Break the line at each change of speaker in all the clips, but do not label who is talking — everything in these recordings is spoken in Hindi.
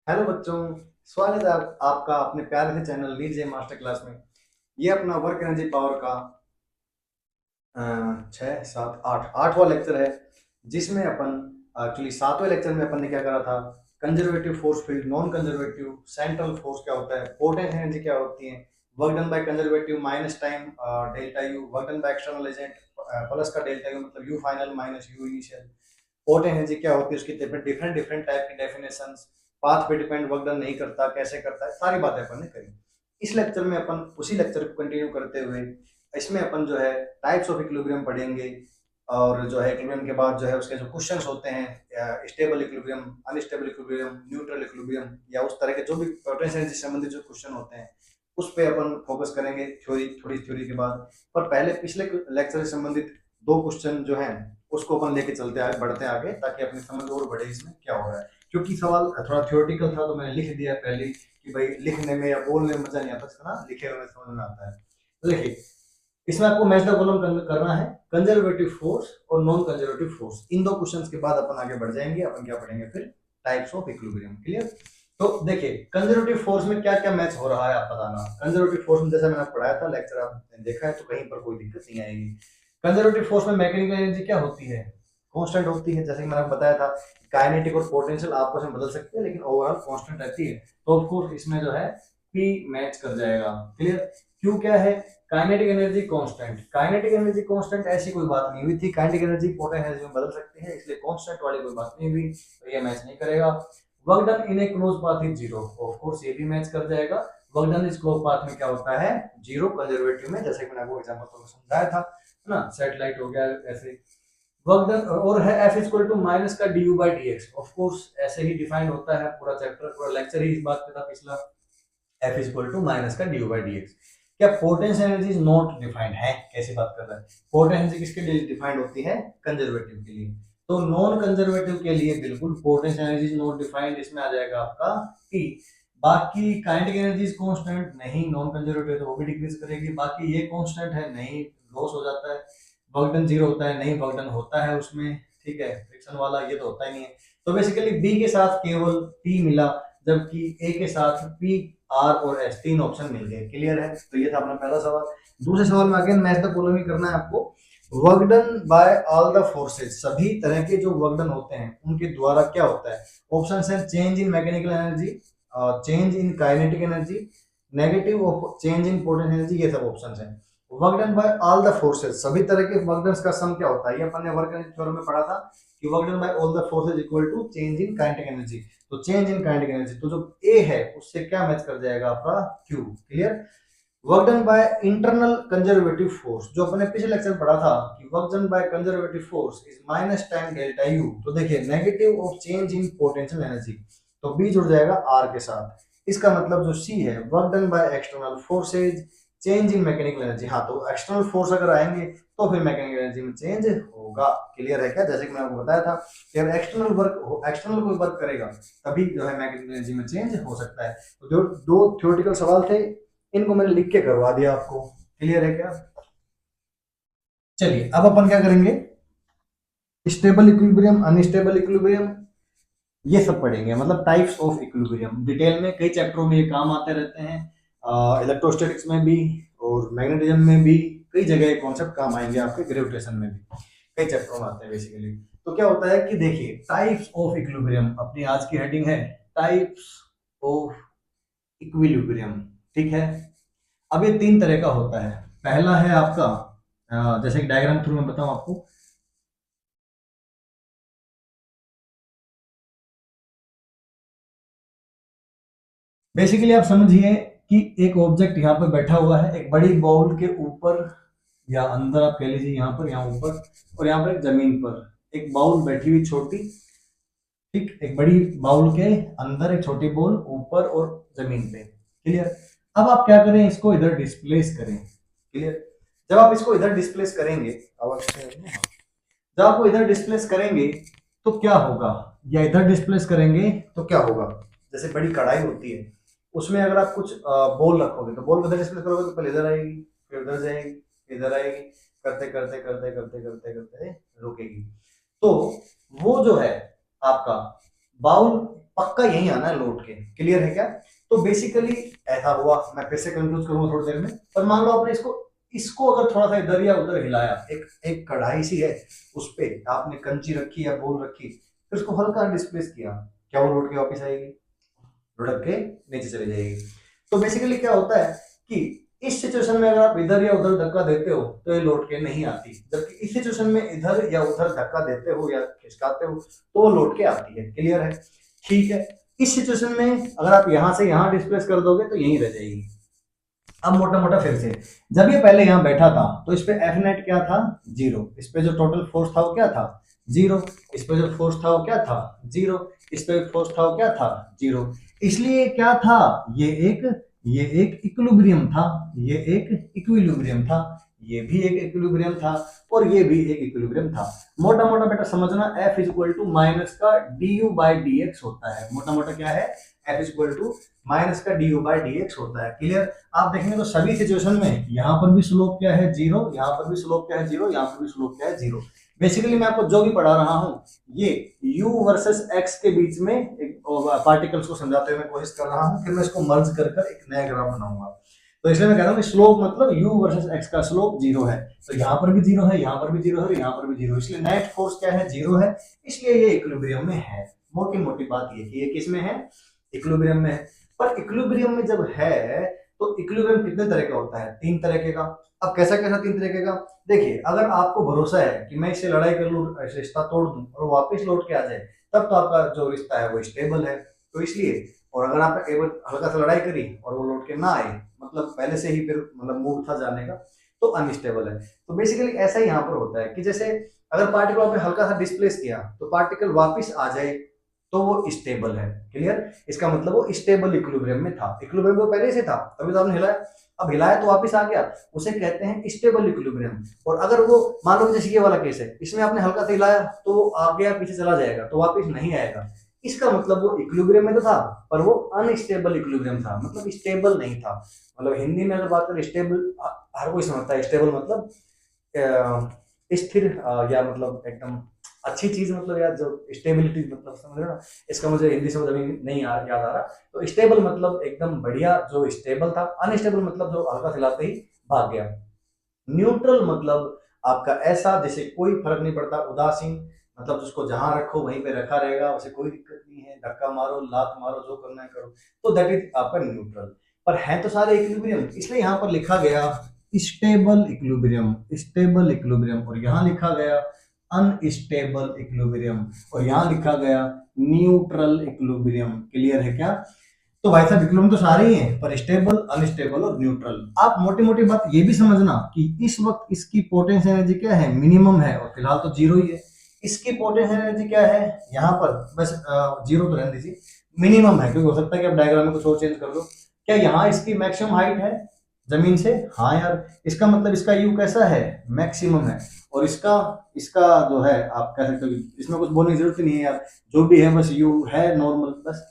हेलो बच्चों, स्वागत है आपका अपने प्यारे से चैनल लीड जे मास्टर क्लास में। ये अपना वर्क एनर्जी पावर का 6 7 8 आठवां लेक्चर है, जिसमें अपन एक्चुअली सातवें लेक्चर में अपन ने क्या करा था। Conservative force field, non conservative, central force क्या होता है, पोटेंशियल एनर्जी क्या होती है, work done by conservative minus time delta U, work done by external agent plus का डेल्टा यू मतलब you final minus you initial, port energy क्या होती है, उसकी डिफरेंट डिफरेंट टाइप की डेफिनेशन, पाथ पे डिपेंड वर्क डन नहीं करता, कैसे करता है, सारी बातें अपन ने करी। इस लेक्चर में अपन उसी लेक्चर को कंटिन्यू करते हुए इसमें अपन जो है टाइप्स ऑफ इक्विलिब्रियम पढ़ेंगे। और जो है इक्विलिब्रियम के बाद जो है उसके जो क्वेश्चंस होते हैं, stable equilibrium, unstable equilibrium, neutral equilibrium, या उस तरह के जो भी पोटेंशियल एनर्जी से संबंधित जो क्वेश्चन होते हैं उस पे अपन फोकस करेंगे थ्योरी, थोड़ी थ्योरी के बाद। पर पहले पिछले लेक्चर से संबंधित दो क्वेश्चन जो है उसको अपन लेके चलते आगे, बढ़ते आगे, ताकि अपनी समझ और बढ़े इसमें क्या हो रहा है। क्योंकि सवाल थोड़ा थ्योरेटिकल था तो मैंने लिख दिया पहले ही कि भाई लिखने में या बोलने में मजा नहीं आता, जितना लिखे हुए समझ में आता है। तो देखिए, इसमें आपको मैच द कॉलम करना है, कंजर्वेटिव फोर्स और नॉन कंजर्वेटिव फोर्स। इन दो क्वेश्चंस के बाद अपन आगे बढ़ जाएंगे। अपन क्या पढ़ेंगे फिर, टाइप्स ऑफ इक्विलिब्रियम। क्लियर? तो देखिए, कंजर्वेटिव फोर्स में क्या क्या मैच हो रहा है आप बताना। कंजर्वेटिव फोर्स में जैसा मैंने पढ़ाया था, लेक्चर आपने देखा है, तो कहीं पर कोई दिक्कत नहीं आएगी। कंजर्वेटिव फोर्स में मैकेनिकल एनर्जी क्या होती है, कांस्टेंट होती है। जैसे कि मैंने आपको बताया था, काइनेटिक और पोटेंशियल आपस में बदल सकते हैं, लेकिन ओवरऑल कांस्टेंट रहती है। तो ऑफ कोर्स इसमें जो है पी मैच कर जाएगा। क्लियर? क्यों क्या है, kinetic energy constant. Kinetic energy constant ऐसी कोई बात नहीं हुई थी, काइनेटिक एनर्जी पोटेंशियल एनर्जी में बदल सकती है, इसलिए कांस्टेंट वाली कोई बात नहीं हुई, तो ये मैच नहीं करेगा। Work done in A close path is zero, of course ये भी मैच कर जाएगा। Work done is close path में क्या होता है, जीरो कंजर्वेटिव में, जैसे कि मैंने आपको एग्जांपल में समझाया था, है ना। सेटेलाइट हो गया ऐसे। वर्क डन और है F इक्वल टू माइनस का D U by D x, of course ऐसे ही डिफाइन होता है पूरा चैप्टर, पूरा लेक्चर ही इस बात पे था पिछला। F इक्वल टू माइनस का D U by D X. क्या potential energy is not defined है, कैसी बात कर रहा है। पोटेंशियल एनर्जी किसके लिए डिफाइंड होती है, कंजर्वेटिव के लिए। तो नॉन कंजर्वेटिव के लिए बिल्कुल potential energy is not defined, इसमें आ जाएगा आपका P। बाकी काइनेटिक एनर्जी इज कांस्टेंट, नहीं, नॉन कंजर्वेटिव तो वो भी डिक्रीज करेगी। बाकी ये कांस्टेंट है, नहीं, लॉस हो जाता है। वर्क डन जीरो होता है, नहीं, वर्क डन होता है उसमें, ठीक है। फ्रिक्शन वाला ये तो होता ही नहीं है। तो बेसिकली बी के साथ केवल पी मिला, जबकि ए के साथ पी, आर और एस तीन ऑप्शन मिल गए। क्लियर है? तो ये था अपना पहला सवाल। दूसरे सवाल में अगेन मैच द फॉलोइंग करना है आपको। Work done by all the forces, सभी तरह के जो वर्क डन होते हैं उनके द्वारा क्या होता है। ऑप्शन है change in mechanical energy, change in kinetic energy, negative change in potential energy, ये सब ऑप्शन है। Work done by all the forces, सभी तरह के वर्क डन का सम क्या होता है, ये अपन ने वर्क एनर्जी थ्योरम में पढ़ा था कि work done by all the forces equal to change in kinetic energy. तो चेंज इन काइनेटिक एनर्जी, तो जो ए है उससे क्या मैच कर जाएगा आपका Q. Clear? Work done by internal conservative force, जो अपने पिछले लेक्चर में पढ़ा था कि work done by conservative force is minus time delta U. तो देखिए, negative of change in potential energy, तो बी जुड़ जाएगा आर के साथ। इसका मतलब जो सी है, work done by external forces change in mechanical energy. हाँ, तो एक्सटर्नल फोर्स अगर आएंगे तो फिर मैकेनिकल एनर्जी में चेंज होगा। क्लियर है क्या? जैसे कि मैंने आपको बताया था कि अगर एक्सटर्नल कोई वर्क करेगा तभी जो है मैकेनिकल एनर्जी में चेंज हो सकता है। तो जो दो थ्योरेटिकल सवाल थे, इनको मैंने लिख के करवा दिया आपको। क्लियर है क्या? चलिए, अब अपन क्या करेंगे, स्टेबल इक्विलिब्रियम, अनस्टेबल इक्विलिब्रियम, ये सब पढ़ेंगे। मतलब टाइप्स ऑफ इक्विलिब्रियम डिटेल में कई चैप्टरों में ये काम आते रहते हैं, इलेक्ट्रोस्टैटिक्स में भी और मैग्नेटिज्म में भी। कई जगह ये कॉन्सेप्ट काम आएंगे आपके, ग्रेविटेशन में भी कई चैप्टरों में आते हैं बेसिकली। तो क्या होता है कि देखिए, टाइप्स ऑफ इक्विलिब्रियम अपनी आज की हेडिंग है, टाइप्स ऑफ इक्विलिब्रियम। ठीक है? अब ये तीन तरह का होता है। पहला है आपका, जैसे कि डायग्राम थ्रू मैं बताऊं आपको। बेसिकली आप समझिए कि एक ऑब्जेक्ट यहाँ पर बैठा हुआ है, एक बड़ी बॉल के ऊपर या अंदर, आप कह लीजिए यहाँ पर, यहाँ ऊपर, और यहाँ पर एक जमीन पर एक बाउल बैठी हुई छोटी। ठीक, एक बड़ी बाउल के अंदर एक छोटी बॉल ऊपर और जमीन पे। क्लियर? अब आप क्या करें, इसको इधर डिस्प्लेस करें। क्लियर? जब आप इसको इधर डिस्प्लेस करेंगे, जब आपको इधर डिस्प्लेस करेंगे तो क्या होगा, या इधर डिस्प्लेस करेंगे तो क्या होगा। जैसे बड़ी कढ़ाई होती है, उसमें अगर आप कुछ बॉल रखोगे तो बॉल को इधर डिस्प्लेस करोगे तो पहले इधर आएगी, फिर उधर जाएगी, इधर आएगी, करते करते करते करते करते करते रुकेगी। तो वो जो है आपका बाउल पक्का यही आना है लौट के। क्लियर है क्या? तो बेसिकली ऐसा हुआ, मैं फिर से कंक्लूड करूंगा थोड़ी देर में। पर मान लो आपने इसको इसको अगर थोड़ा सा इधर या उधर हिलाया, एक एक कढ़ाई सी है, उस पे आपने कंची रखी या बोल रखी, फिर उसको हल्का डिस्प्लेस किया, क्या वो लौट के वापस आएगी? लुढ़क के नीचे चली जाएगी। तो बेसिकली क्या होता है कि इस सिचुएशन में अगर आप इधर या उधर धक्का देते हो तो ये लौट के नहीं आती, जबकि इस सिचुएशन में इधर या उधर धक्का देते हो या खिसकाते हो तो वो लौट के आती है। क्लियर है? ठीक है। इस सिचुएशन में अगर आप यहां से यहां डिस्प्लेस कर दोगे तो यहीं रह जाएगी। अब मोटा मोटा फिर से, जब ये पहले यहां बैठा था तो इस पे एफ नेट क्या था? 0। इस पे जो टोटल फोर्स था वो क्या था? 0। इस पे जो फोर्स था वो क्या था? 0। इस पे फोर्स था वो क्या था? 0। इसलिए क्या था? ये एक इक्विलिब्रियम था, ये एक इक्विलिब्रियम था, ये भी एक इक्विलिब्रियम था, और ये भी एक इक्विलिब्रियम था। मोटा मोटा बेटा समझना, F is equal to minus का du बाई dx होता है। मोटा मोटा क्या है? F is equal to minus का du बाई dx होता है। क्लियर? आप देखेंगे तो सभी सिचुएशन में यहाँ पर भी स्लोप क्या है? 0, यहाँ पर भी स्लोप क्या है? 0, यहाँ पर भी स्लोप क्या है? 0। बेसिकली मैं आपको जो भी पढ़ा रहा हूँ ये u वर्सेस x के बीच में एक पार्टिकल्स को समझाते हुए मैं कोशिश कर रहा हूँ, फिर मैं इसको मर्ज कर कर एक नया ग्राफ बनाऊंगा। तो इसलिए मैं कह रहा हूँ कि स्लोप मतलब u वर्सेस x का स्लोप 0 है, तो यहाँ पर भी 0 है, यहाँ पर भी 0 है, यहाँ पर भी 0, इसलिए नेट फोर्स क्या है? 0 है, इसलिए ये इक्विलिब्रियम में है। मोटी मोटी बात ये कि ये किस में है? इक्विलिब्रियम में है। पर इक्विलिब्रियम में जब है तो इक्विलिब्रियम कितने तरह का होता है? 3 तरह का। अब कैसा कैसा 3 तरह का? देखिए, अगर आपको भरोसा है कि मैं इससे लड़ाई कर लूं, रिश्ता तोड़ दूं और वापस लौट के आ जाए, तब तो आपका जो रिश्ता है वो स्टेबल है। तो इसलिए, और अगर आपने केवल हल्का सा लड़ाई करी और वो लौट के ना आए, मतलब पहले से ही फिर मतलब मूड था जाने का, तो अनस्टेबल है। तो बेसिकली ऐसा ही यहाँ पर होता है कि जैसे अगर पार्टिकल आपने हल्का सा डिस्प्लेस किया तो पार्टिकल वापस आ जाए तो वो स्टेबल है। क्लियर? इसका मतलब वो स्टेबल इक्विलिब्रियम में था। इक्विलिब्रियम में पहले से था, तभी तो आपने हिलाया, अब हिलाया तो वापस आ गया, उसे कहते हैं स्टेबल इक्विलिब्रियम। और अगर वो मान लो जैसे ये वाला केस है, इसमें आपने हल्का सा हिलाया तो वो आगे या पीछे चला जाएगा, तो वापस नहीं आएगा। इसका मतलब वो इक्विलिब्रियम में तो था पर वो अनस्टेबल इक्विलिब्रियम था, मतलब स्टेबल नहीं था। मतलब हिंदी में अगर बात करें स्टेबल, हर कोई समझता है स्टेबल मतलब स्थिर, या मतलब एकदम अच्छी चीज, मतलब यार जो स्टेबिलिटी मतलब समझ रहे हो ना, इसका मुझे हिंदी से अभी नहीं याद आ रहा। तो स्टेबल मतलब एकदम बढ़िया, जो स्टेबल था। अनस्टेबल मतलब जो हल्का खिलाते ही भाग गया। न्यूट्रल मतलब आपका ऐसा जैसे कोई फर्क नहीं पड़ता, उदासीन, मतलब जिसको जहां रखो वहीं पे रखा रहेगा, उसे कोई दिक्कत नहीं है, धक्का मारो, लात मारो, जो करना है करो, तो दैट इज आपका न्यूट्रल। पर है तो सारे इक्विलिब्रियम, इसलिए यहाँ पर लिखा गया स्टेबल इक्विलिब्रियम, स्टेबल इक्विलिब्रियम, और यहाँ लिखा गया अनस्टेबल इक्विलिब्रियम, और यहाँ लिखा गया न्यूट्रल इक्विलिब्रियम। क्लियर है क्या? तो भाई साहब इक्विलिब्रियम तो सारे ही हैं, पर स्टेबल, अनस्टेबल और न्यूट्रल। आप मोटी मोटी बात ये भी समझना कि इस वक्त इसकी पोटेंशियल एनर्जी क्या है? मिनिमम है, और फिलहाल तो 0 ही है। इसकी पोटेंशियल एनर्जी क्या है यहाँ पर? बस 0 तो रहने दीजिए, मिनिमम है, क्योंकि हो सकता है कि आप डायग्राम में कुछ और चेंज कर दो। क्या यहाँ इसकी मैक्सिमम हाइट है जमीन से? हाँ यार, इसका मतलब इसका यू कैसा है? मैक्सिमम है। और इसका इसका जो है आप कह सकते हो कि इसमें कुछ बोलने की जरूरत ही नहीं है यार, जो भी है बस यू है नॉर्मल। बस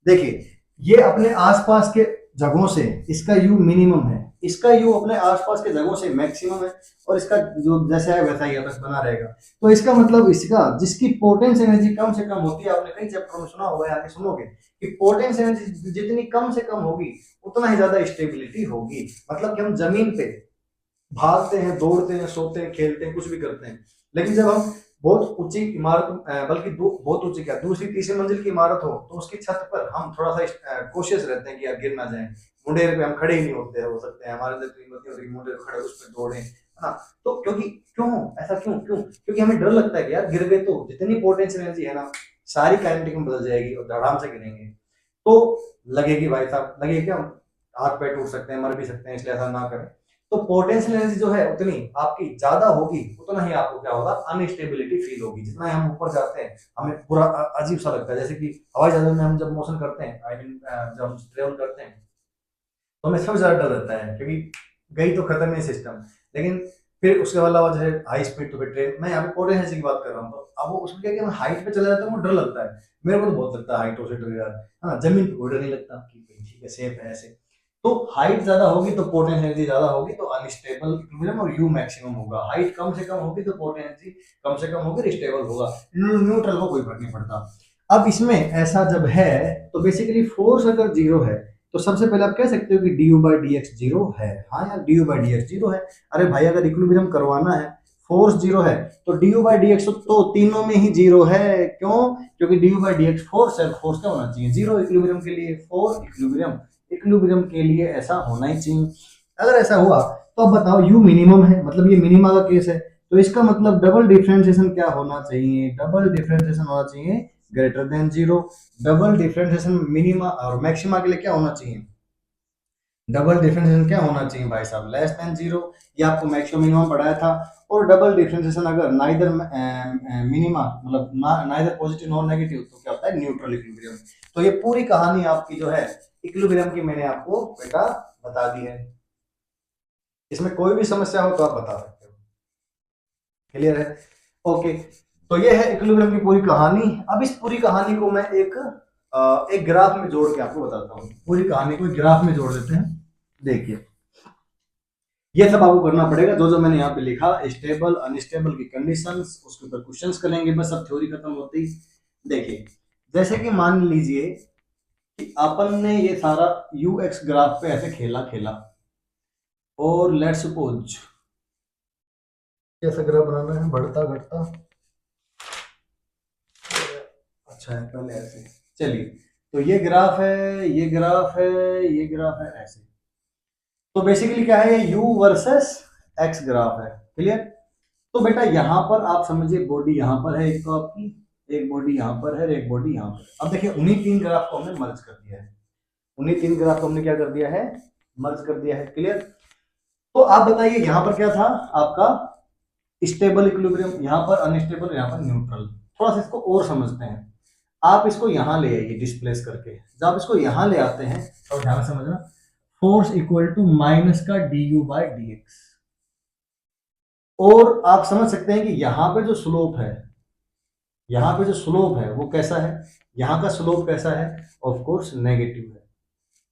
देखिए, ये अपने आसपास के जगहों से इसका यू मिनिमम है, इसका यू अपने आसपास के जगहों से मैक्सिमम है, और इसका जो जैसा है वैसा ही है, बस बना रहेगा। तो इसका मतलब इसका जिसकी पोटेंशियल एनर्जी कम से कम होती है, आपने कई चैप्टर में सुना होगा, आगे सुनोगे कि पोटेंशियल एनर्जी जितनी कम से कम होगी उतना ही ज्यादा स्टेबिलिटी होगी। मतलब कि हम जमीन पे भागते हैं, दौड़ते हैं, सोते हैं, खेलते हैं, कुछ भी करते हैं, लेकिन जब हम बहुत ऊंची इमारत, बल्कि बहुत ऊंची क्या, दूसरी तीसरी मंजिल की इमारत हो, तो उसकी छत पर हम थोड़ा सा कोशिश रहते हैं कि यार गिर ना जाए। मुंडेर पे हम खड़े ही नहीं होते, हो सकते हैं हमारे अंदर तो हिम्मत नहीं होती कि मुंडेर खड़े उस पर दौड़े, है ना। तो क्योंकि क्यों ऐसा क्यों क्यों क्योंकि हमें डर लगता है कि यार गिर गए तो जितनी पोटेंशियल एनर्जी है ना, सारी काइनेटिक में बदल जाएगी और धड़ाम से गिरेंगे तो लगेगी, भाई साहब लगेगी क्या, हाथ पैर टूट सकते हैं, मर भी सकते हैं, इसलिए ऐसा ना करें। तो पोटेंशियल एनर्जी जो है उतनी आपकी ज्यादा होगी, उतना ही आपको क्या होगा, अनस्टेबिलिटी फील होगी। जितना ही हम ऊपर जाते हैं हमें पूरा अजीब सा लगता है, जैसे कि हवाई जहाज में हम जब मोशन करते हैं, आई मीन जब हम ट्रेवल करते हैं, तो हमें सबसे ज्यादा डर रहता है, क्योंकि गई तो खत्म है सिस्टम। लेकिन फिर उसके अलावा जो है हाई स्पीड, तो फिर ट्रेन, मैं यहाँ पे पोटेंशियल एनर्जी की बात कर रहा हूँ, तो अब वो उसमें क्या है कि मैं हाइट पे चला जाता हूँ, डर लगता है। मेरे को तो बहुत लगता है हाइटों से डर यार, हाँ, जमीन पे कोई डर नहीं लगता कि ठीक है सेफ है ऐसे। तो हाइट ज्यादा होगी तो पोटेंशियल एनर्जी ज्यादा होगी, तो अनस्टेबल इक्विलिब्रियम और यू मैक्सिमम होगा। हाइट कम से कम होगी तो पोटेंशियल एनर्जी कम से कम होगी, स्टेबल होगा। न्यूट्रल को कोई फर्क नहीं पड़ता। अब इसमें ऐसा जब है तो बेसिकली फोर्स अगर जीरो है तो सबसे पहले आप कह सकते हो कि D U by D x zero है। हाँ यार, D U by D x zero है। अरे भाई, अगर इक्विलिब्रियम करवाना है, फोर्स जीरो है, तो D U by D x तो तीनों में ही जीरो है। क्यों? क्योंकि D U by D X force है, फोर्स क्या होना चाहिए? जीरो। इक्विलिब्रियम के लिए फोर इक्विलिब्रियम, इक्विलिब्रियम के लिए ऐसा होना ही चाहिए। अगर ऐसा हुआ तो अब बताओ, यू मिनिमम है, मतलब ये मिनिमा का केस है, तो इसका मतलब डबल डिफरेंशिएशन क्या होना चाहिए? डबल डिफरेंशिएशन होना चाहिए greater than zero. Double differentiation minima और मैक्सिमा के लिए क्या होना चाहिए? डबल डिफरेंशिएशन क्या होना चाहिए भाई साहब? Less than zero. ये आपको मैक्सिमम मिनिमम पढ़ाया था। और डबल डिफरेंशिएशन अगर नाइदर मिनिमा मतलब नाइदर पॉजिटिव नॉर नेगेटिव, तो क्या होता है? Neutral equilibrium. तो ये पूरी कहानी आपकी जो है इक्विलिब्रियम की मैंने आपको बेटा बता दी है। इसमें कोई भी समस्या हो तो आप बता सकते हो। क्लियर है? ओके, तो ये है इक्विलिब्रियम की पूरी कहानी। अब इस पूरी कहानी को मैं एक ग्राफ में जोड़ के आपको बताता हूँ। पूरी कहानी को एक ग्राफ में जोड़ देते हैं। देखिए, ये सब आपको करना पड़ेगा, जो जो मैंने यहाँ पे लिखा, स्टेबल अनस्टेबल की कंडीशंस, उसके ऊपर क्वेश्चंस करेंगे, बस अब थ्योरी खत्म होती। देखिए, जैसे कि मान लीजिए कि अपन ने ये सारा यू एक्स ग्राफ पे ऐसे खेला खेला, और लेट्स सपोज कैसा ग्राफ बनाना है? बढ़ता घटता, अच्छा है पहले ऐसे। चलिए, तो ये ग्राफ है, ये ग्राफ है, ये ग्राफ है, ऐसे। तो बेसिकली क्या है? ये u वर्सेस x ग्राफ है। क्लियर? तो बेटा यहाँ पर आप समझिए, बॉडी यहाँ पर है एक, तो आपकी एक बॉडी यहाँ पर है, एक बॉडी यहाँ पर। अब देखिए, उन्हीं तीन ग्राफ को हमने मर्ज कर दिया है। उन्हीं तीन ग्राफ को हमने क्या कर दिया है? मर्ज कर दिया है। क्लियर? तो आप बताइए, यहाँ पर क्या था आपका? स्टेबल इक्विलिब्रियम, यहाँ पर अनस्टेबल, यहाँ पर न्यूट्रल। थोड़ा सा इसको और समझते हैं। आप इसको यहां ले आइए डिस्प्लेस करके। जब आप इसको यहां ले आते हैं तो ध्यान से समझना, फोर्स इक्वल टू माइनस का D U by D x. और आप समझ सकते हैं कि यहां पे जो स्लोप है, यहां पे जो स्लोप है वो कैसा है? यहां का स्लोप कैसा है? ऑफ कोर्स नेगेटिव है।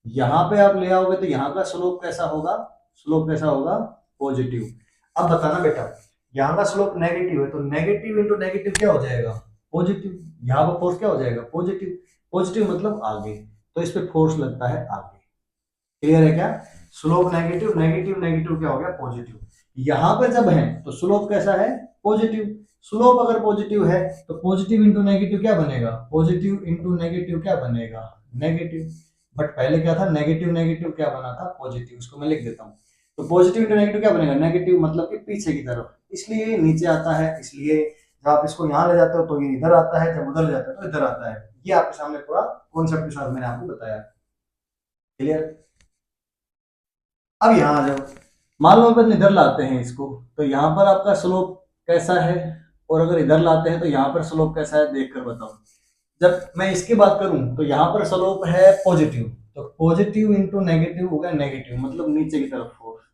यहां पे आप ले आओगे तो यहां का स्लोप कैसा होगा? स्लोप कैसा होगा? पॉजिटिव। अब बताना बेटा, यहाँ का स्लोप नेगेटिव है, तो नेगेटिव इंटू नेगेटिव क्या हो जाएगा? पॉजिटिव। यहाँ पर फोर्स क्या हो जाएगा? पॉजिटिव। पॉजिटिव मतलब आगे, तो इस पे फोर्स लगता है आगे। क्लियर है क्या? स्लोप नेगेटिव, नेगेटिव नेगेटिव क्या हो गया? पॉजिटिव। यहाँ पे जब है तो स्लोप कैसा है? पॉजिटिव। स्लोप अगर पॉजिटिव है तो पॉजिटिव इंटू नेगेटिव क्या बनेगा? पॉजिटिव इंटू नेगेटिव क्या बनेगा? नेगेटिव। बट पहले क्या था? नेगेटिव नेगेटिव क्या बना था? पॉजिटिव। इसको मैं लिख देता हूँ। तो पॉजिटिव इंटू नेगेटिव क्या बनेगा? नेगेटिव, मतलब कि पीछे की तरफ, इसलिए नीचे आता है। इसलिए जब आप इसको यहाँ ले जाते हो तो ये इधर आता है, जब उधर ले जाते हो तो इधर आता है। ये आपके सामने पूरा कॉन्सेप्ट के साथ मैंने आपको बताया। क्लियर? अब यहाँ आ जाओ, मान लो अपन इधर लाते हैं इसको, तो यहाँ पर आपका स्लोप कैसा है? और अगर इधर लाते हैं तो यहाँ पर स्लोप कैसा है? देखकर बताओ। जब मैं इसकी बात करूं तो यहाँ पर स्लोप है पॉजिटिव, तो पॉजिटिव इंटू नेगेटिव होगा नेगेटिव, मतलब नीचे की तरफ फोर्स।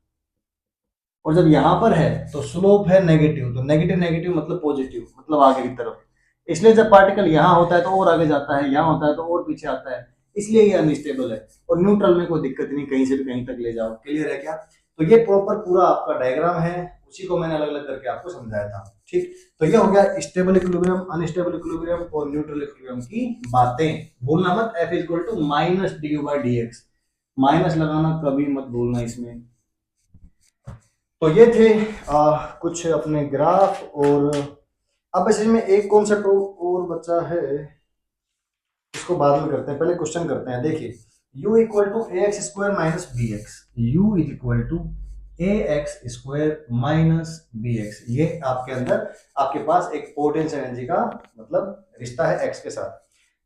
और जब यहाँ पर है तो स्लोप है नेगेटिव, तो नेगेटिव नेगेटिव मतलब पॉजिटिव, मतलब आगे की तरफ। इसलिए जब पार्टिकल यहाँ होता है तो और आगे जाता है, यहाँ होता है तो और पीछे आता है, इसलिए ये अनस्टेबल है। और न्यूट्रल में कोई दिक्कत नहीं, कहीं से भी कहीं तक ले जाओ। क्लियर है क्या? तो ये प्रॉपर पूरा आपका डायग्राम है, उसी को मैंने अलग अलग करके आपको समझाया था। ठीक, तो ये हो गया स्टेबल इक्विलिब्रियम, अनस्टेबल इक्विलिब्रियम और न्यूट्रल इक्विलिब्रियम की बातें। भूलना मत, F equal to minus D U by D X, minus लगाना कभी मत भूलना इसमें। तो ये थे कुछ अपने ग्राफ। और अब इसमें एक कॉन्सेप्ट और बचा है, इसको बाद में करते हैं, पहले क्वेश्चन करते हैं। देखिए, u equal to A X square minus B X, U is equal to A X square minus B X. ये आपके अंदर आपके पास एक पोटेंशियल एनर्जी का मतलब रिश्ता है x के साथ।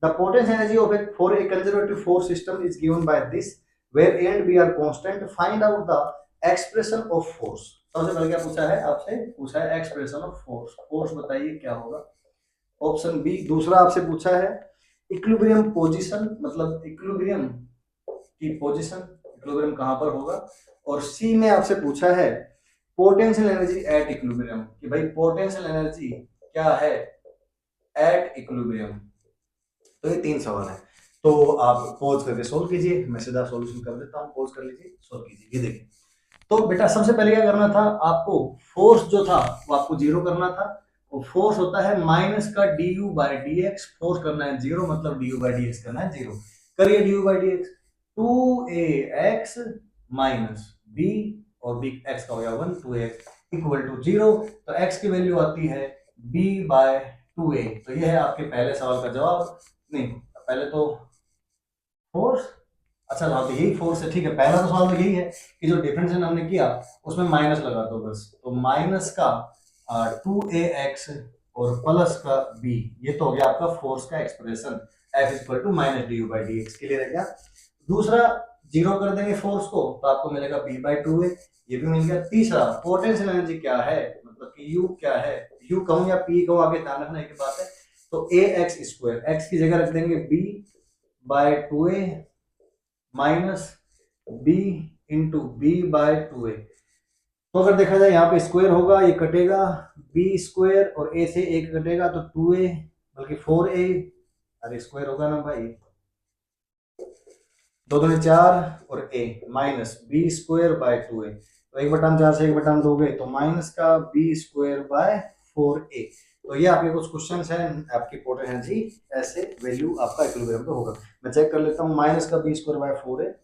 The potential energy of a for a conservative force system is given by this, where A and B are constant, find out the expression of force. सबसे पहले क्या पूछा है आपसे? पूछा है एक्सप्रेशन ऑफ फोर्स। फोर्स बताइए क्या होगा? Option B. दूसरा आपसे पूछा है इक्विलिब्रियम पोजीशन, मतलब इक्विलिब्रियम की पोजीशन, इक्विलिब्रियम कहां पर होगा। और सी में आपसे पूछा है पोटेंशियल एनर्जी एट इक्विलिब्रियम, कि भाई पोटेंशियल एनर्जी क्या है एट इक्विलिब्रियम। तो ये तीन सवाल है। तो आप पॉज करके सोल्व कीजिए, मैं सीधा सॉल्यूशन कर देता हूं। पॉज कर लीजिए, सोल्व कीजिए। ये देखिए, तो बेटा सबसे पहले क्या करना था आपको? फोर्स जो था वो आपको जीरो करना था। फोर्स होता है माइनस का D U by D X, force करना है जीरो, मतलब D U by D X करना है जीरो। करिए D U by D X, two A X minus B, और बी एक्स का हो गया one, two X equal to zero. तो एक्स की वैल्यू आती है बी बाय टू ए। तो ये है आपके पहले सवाल का जवाब। नहीं, पहले तो फोर्स, अच्छा हाँ, तो यही फोर्स है, ठीक है। पहला तो सवाल तो यही है कि जो डिफरेंशिएशन हमने किया उसमें माइनस लगा दो बस, तो माइनस का टू ए एक्स और प्लस का बी, ये तो हो गया आपका फोर्स का expression, F equal to minus D U by D X. Clear है क्या? दूसरा, जीरो कर देंगे फोर्स को तो आपको मिलेगा बी बाई टू ए, ये भी मिल गया। तीसरा, पोटेंशियल एनर्जी क्या है, मतलब कि यू क्या है, यू कहूं या पी कहूं, आगे ध्यान रखना की बात है। तो ए एक्स स्क्वायर, एक्स की जगह रख देंगे b by two a minus b into b by two a. तो अगर देखा जाए यहाँ पे स्क्वायर होगा, ये कटेगा, बी स्क्वायर और ए से एक कटेगा तो टू ए, बल्कि फोर ए, अरे स्क्वायर होगा ना भाई, दो दूनी चार और a minus B square by two a. तो एक बटाम चार से एक बटाम दो गए तो माइनस का B square by four A. तो ये आपके कुछ क्वेश्चंस हैं आपकी पोटेंशियल एनर्जी, ऐसे वैल्यू आपका इक्विलिब्रियम पे होगा। मैं चेक कर लेता हूँ, माइनस का B square by four A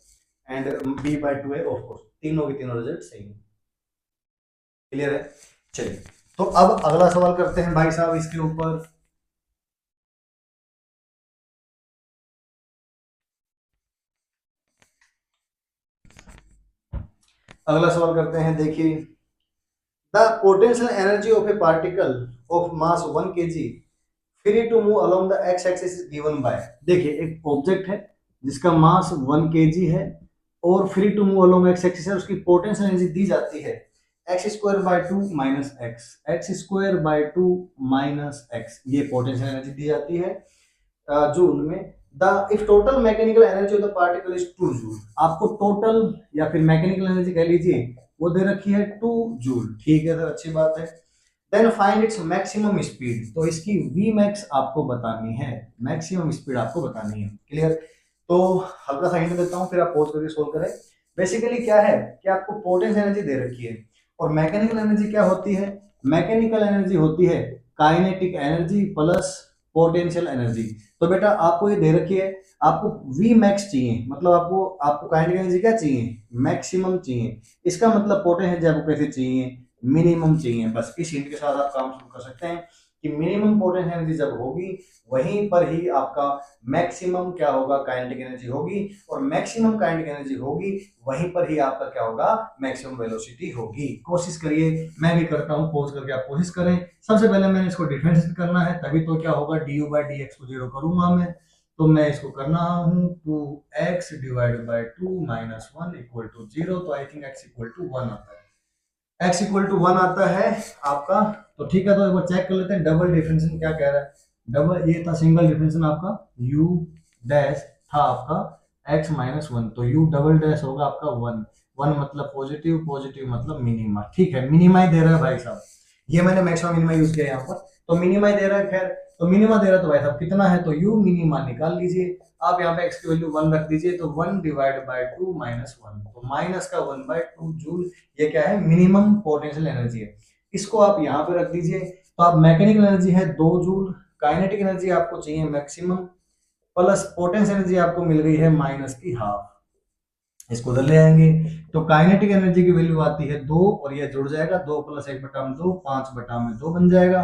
and B by two A, of course तीनों की तीनों रिजल्ट सही है। क्लियर है? चलिए, तो अब अगला सवाल करते हैं भाई साहब इसके ऊपर। अगला सवाल करते हैं, देखिए, the potential energy of a particle of mass 1 kg free to move along the X axis is given by. देखिए, एक ऑब्जेक्ट है जिसका मास 1 kg है और free to move along X axis है, उसकी पोटेंशियल एनर्जी दी जाती है X square by two minus X, X square by two minus X, ये पोटेंशियल एनर्जी दी जाती है जूल में। The if total mechanical energy of the particle is 2 joule, आपको टोटल या फिर मैकेनिकल एनर्जी कह लीजिए वो दे रखी है 2 जूल, ठीक है, तो अच्छी बात है। Then find its maximum speed, तो इसकी वी मैक्स आपको बतानी है, मैक्सिमम स्पीड आपको बतानी है। क्लियर? तो हल्का सा हिंट देता हूँ, फिर आप पॉज करके सोल्व करें। बेसिकली क्या है कि आपको पोटेंशियल एनर्जी दे रखी है, और मैकेनिकल एनर्जी क्या होती है, मैकेनिकल एनर्जी होती है kinetic energy plus potential energy. तो बेटा आपको ये दे रखी है, आपको वी मैक्स चाहिए, मतलब आपको आपको काइनेटिक एनर्जी क्या चाहिए, मैक्सिमम चाहिए। इसका मतलब पोटेंशियल एनर्जी आपको कैसे चाहिए, मिनिमम चाहिए। बस इस हिंट के साथ आप काम शुरू कर सकते हैं कि मिनिमम पोटेंशियल एनर्जी जब होगी वहीं पर ही आपका मैक्सिमम क्या होगा, काइनेटिक एनर्जी होगी, और मैक्सिमम काइनेटिक एनर्जी होगी वहीं पर ही आपका क्या होगा, मैक्सिमम वेलोसिटी होगी। कोशिश करिए, मैं भी करता हूं, पोज करके आप कोशिश करें। सबसे पहले मैंने इसको डिफरेंशिएट करना है, तभी तो क्या होगा, D U by D X को जीरो करूंगा मैं। तो मैं इसको करना हूं, two x divide by two minus one equal to zero. तो I think x equal to one आता है, x इक्वल टू वन आता है आपका। तो ठीक है, तो एक बार चेक कर लेते हैं डबल डिफरेंशिएशन क्या कह रहा है। डबल, ये था सिंगल डिफरेंशिएशन आपका u डैश था आपका x माइनस वन, तो u डबल डैश होगा आपका वन, वन मतलब पॉजिटिव, पॉजिटिव मतलब मिनिमा। ठीक है, मिनिमा ही दे रहा है भाई साहब, ये मैंने मैक्सिमम मिनिमा यूज किया यहाँ पर, तो मिनिमा ही दे रहा है। खैर, तो मिनिमा दे रहा है तो भाई साहब कितना है, तो u मिनिमा निकाल लीजिए आप। यहाँ पे x की वैल्यू वन रख दीजिए, तो one divide by two minus one, तो माइनस का वन बाय टू जूल, ये क्या है, मिनिमम पोटेंशियल एनर्जी है। इसको आप यहाँ पे रख दीजिए। तो आप मैकेनिकल एनर्जी है 2 जूल, काइनेटिक एनर्जी आपको चाहिए मैक्सिमम, प्लस पोटेंशियल एनर्जी आपको मिल गई है माइनस की हाफ। इसको उधर ले आएंगे तो काइनेटिक एनर्जी की वैल्यू आती है 2, और ये जुड़ जाएगा, 2 प्लस 1 बटा में 2, 5 बटा में 2 बन जाएगा।